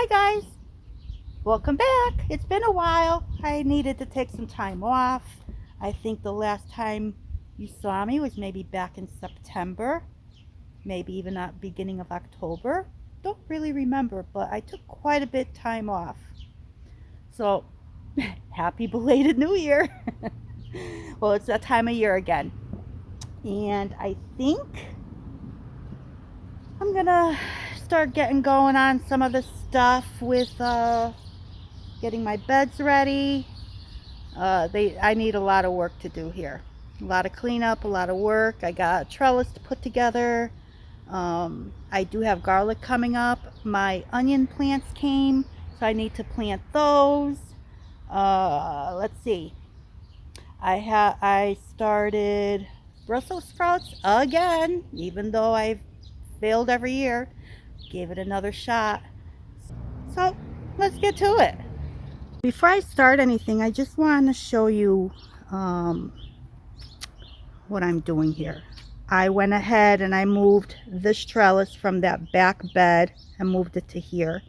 Hi guys, welcome back. It's been a while. I needed to take some time off. I think the last time you saw me was maybe back in September, maybe even at beginning of October. Don't really remember, but I took quite a bit time off. So happy belated New Year. Well, it's that time of year again. And I think I'm gonna start getting going on some of the stuff with getting my beds ready. I need a lot of work to do here. A lot of cleanup, a lot of work. I got a trellis to put together. I do have garlic coming up. My onion plants came, so I need to plant those. Let's see. I started Brussels sprouts again, even though I've failed every year. Gave it another shot. So let's get to it. Before I start anything, I just want to show you what I'm doing here. I went ahead and I moved this trellis from that back bed and moved it to here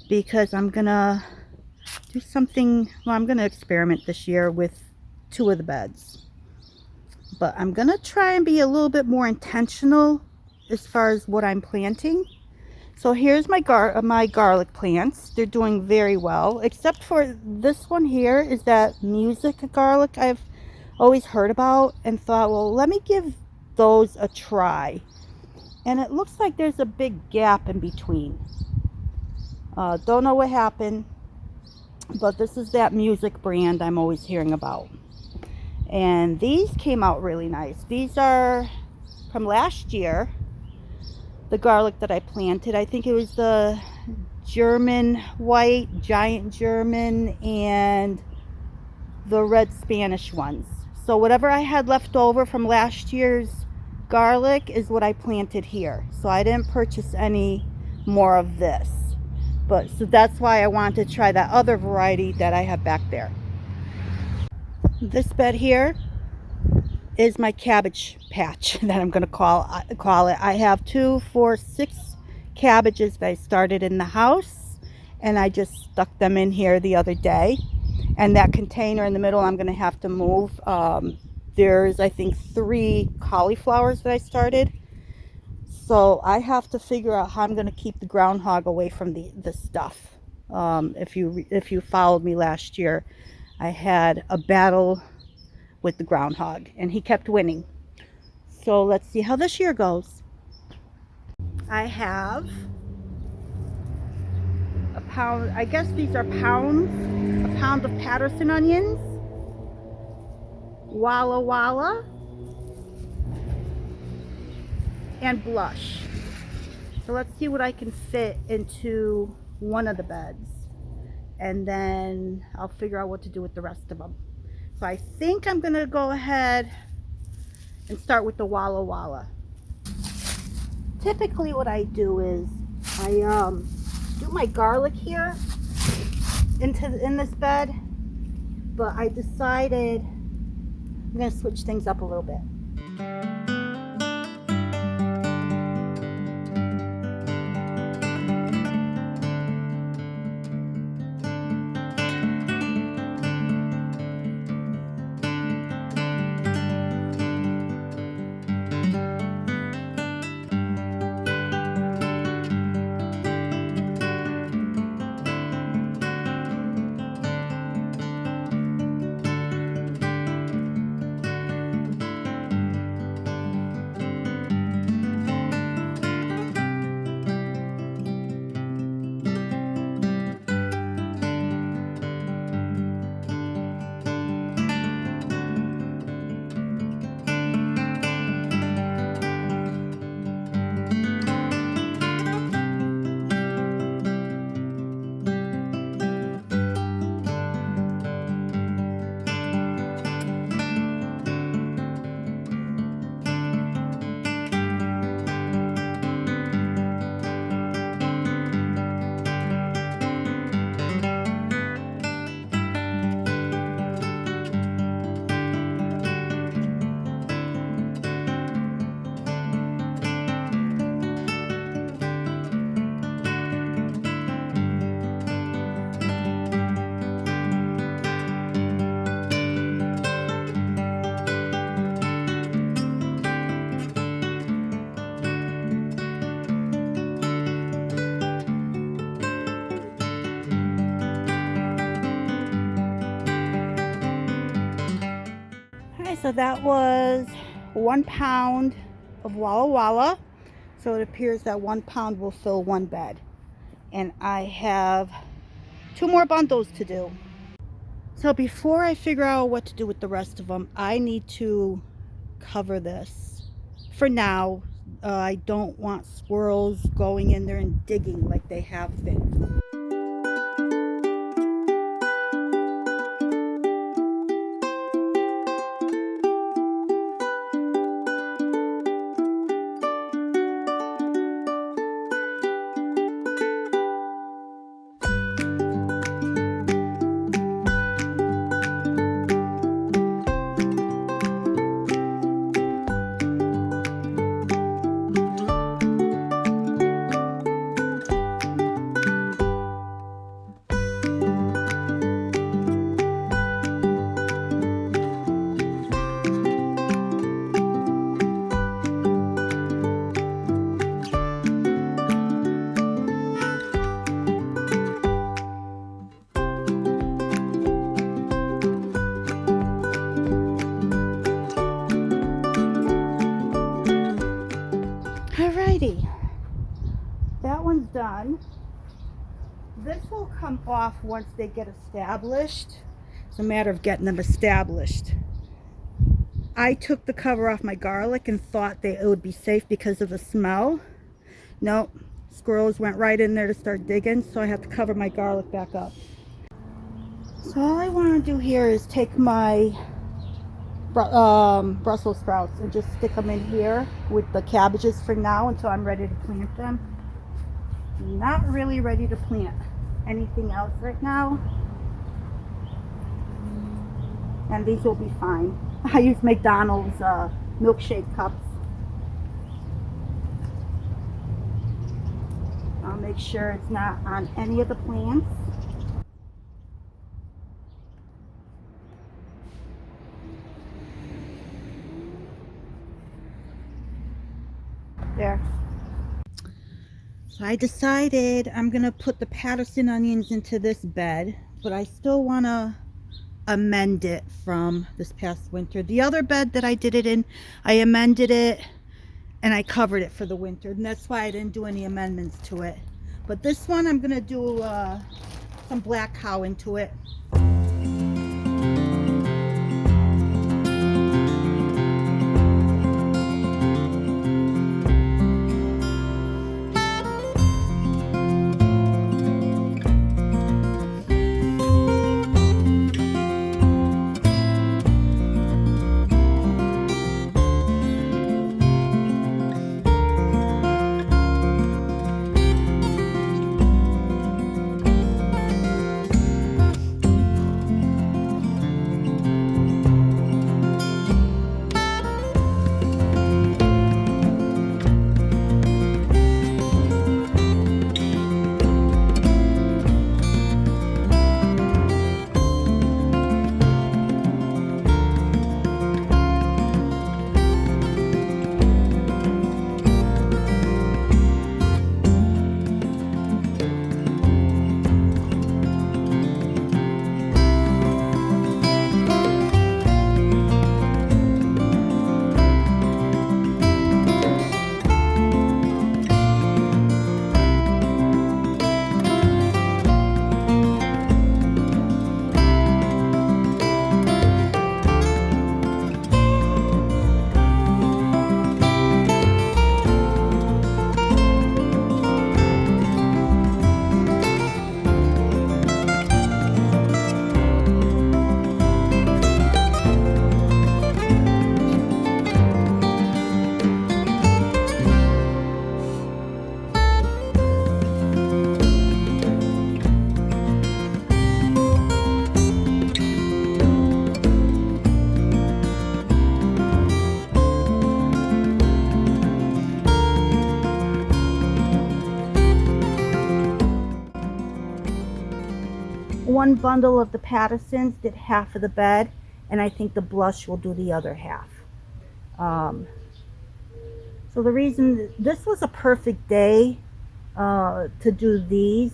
because I'm gonna do something. Well, I'm gonna experiment this year with two of the beds, but I'm gonna try and be a little bit more intentional as far as what I'm planting. So here's my garlic plants. They're doing very well, except for this one here is that music garlic I've always heard about and thought, well, let me give those a try. And it looks like there's a big gap in between. Don't know what happened, but this is that music brand I'm always hearing about. And these came out really nice. These are from last year. The garlic that I planted, I think it was the German white, giant German, and the red Spanish ones. So whatever I had left over from last year's garlic is what I planted here. So I didn't purchase any more of this. But so that's why I wanted to try that other variety that I have back there. This bed here is my cabbage patch that I'm going to call it. I have 2, 4, 6 cabbages that I started in the house, and I just stuck them in here the other day. And that container in the middle I'm going to have to move. There's I think 3 cauliflowers that I started, so I have to figure out how I'm going to keep the groundhog away from the stuff. If you followed me last year, I had a battle with the groundhog and he kept winning. So let's see how this year goes. I have a pound, I guess these are pounds, a pound of Patterson onions, Walla Walla, and blush. So let's see what I can fit into one of the beds, and then I'll figure out what to do with the rest of them. So I think I'm gonna go ahead and start with the Walla Walla. Typically what I do is I do my garlic here in this bed, but I decided I'm gonna switch things up a little bit. So that was 1 pound of Walla Walla. So it appears that 1 pound will fill one bed. And I have 2 more bundles to do. So before I figure out what to do with the rest of them, I need to cover this for now. I don't want squirrels going in there and digging like they have been. Alrighty, that one's done. This will come off once they get established. It's a matter of getting them established. I took the cover off my garlic and thought that it would be safe because of the smell. Nope, squirrels went right in there to start digging, so I have to cover my garlic back up. So all I want to do here is take my Brussels sprouts and just stick them in here with the cabbages for now until I'm ready to plant them. Not really ready to plant anything else right now, and these will be fine. I use McDonald's milkshake cups. I'll make sure it's not on any of the plants. There. So I decided I'm gonna put the Patterson onions into this bed, but I still want to amend it from this past winter. The other bed that I did it in, I amended it and I covered it for the winter, and that's why I didn't do any amendments to it. But this one I'm gonna do some black cow into it. One bundle of the Pattersons did half of the bed, and I think the blush will do the other half. So the reason this was a perfect day to do these,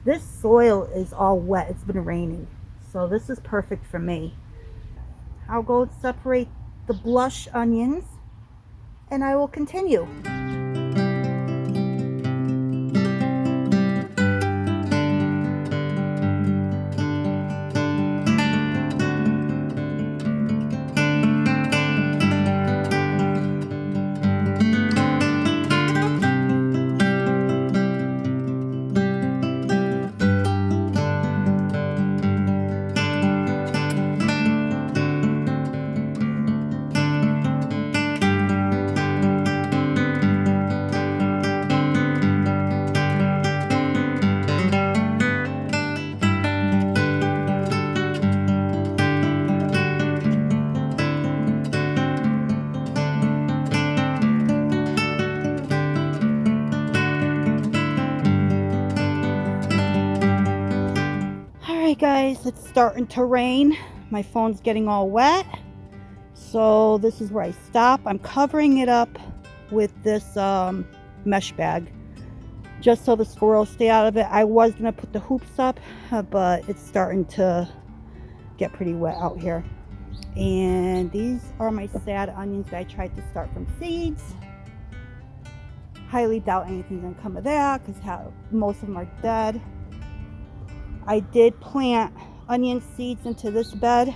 this soil is all wet. It's been raining, so this is perfect for me. I'll go separate the blush onions, and I will continue. Alright guys, it's starting to rain. My phone's getting all wet. So this is where I stop. I'm covering it up with this mesh bag, just so the squirrels stay out of it. I was going to put the hoops up, but it's starting to get pretty wet out here. And these are my sad onions that I tried to start from seeds. Highly doubt anything's going to come of that because most of them are dead. I did plant onion seeds into this bed,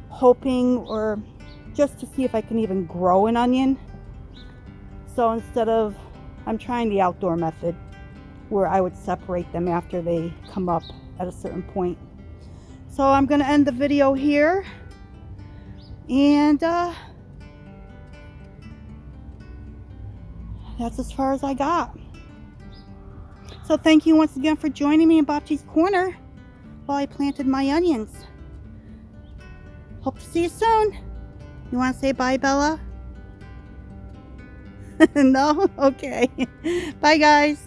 hoping or just to see if I can even grow an onion. So instead of, I'm trying the outdoor method where I would separate them after they come up at a certain point. So I'm going to end the video here, and that's as far as I got. So thank you once again for joining me in Bobchi's Corner while I planted my onions. Hope to see you soon. You want to say bye, Bella? No? Okay. Bye, guys.